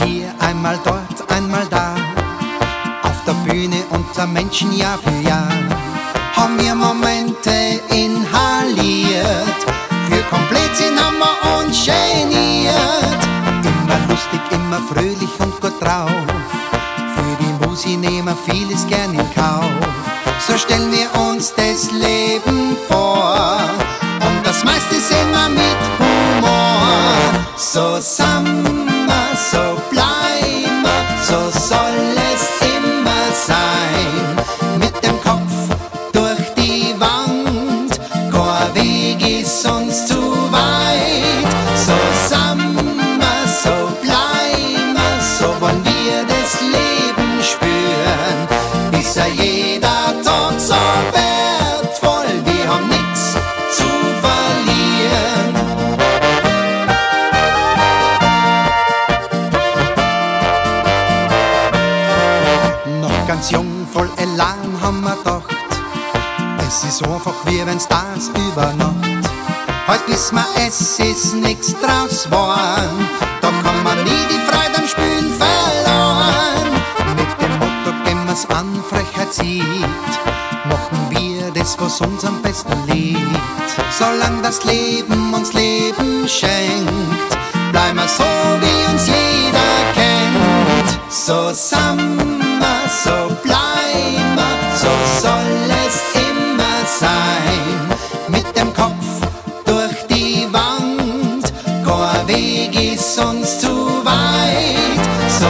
hier, einmal dort, einmal da. Auf der Bühne unter Menschen Jahr für Jahr haben wir Momente inhaliert. Für Komplett haben wir uns geniert. Immer lustig, immer fröhlich und gut drauf. Für die Musi nehmen wir vieles gern in Kauf. So stellen wir uns das Leben vor. Und das meiste sehen wir mit Humor. So sind wir, so bleiben wir, so soll es immer sein. Mit dem Kopf durch die Wand, kein Weg ist uns zu weit. So sind wir, so bleiben wir, so wollen wir das Leben spüren. Ist ja jeder Tag so wertvoll, wir haben nichts zu verlieren. Noch ganz jung, voll Elan haben wir gedacht, es ist einfach wie wenn Stars über Nacht. Heute wissen wir, es ist nix draus geworden, da kann man nie die Freude am Spielen verloren. Mit dem Motto gehen wir's an, Frechheit sieht, machen wir das, was uns am besten liegt. Solange das Leben uns Leben schenkt, bleiben wir so, wie uns jeder kennt. So sind wir, so bleiben wir, so soll es immer sein. Mit dem Kopf durch die Wand, kein Weg ist uns zu weit. So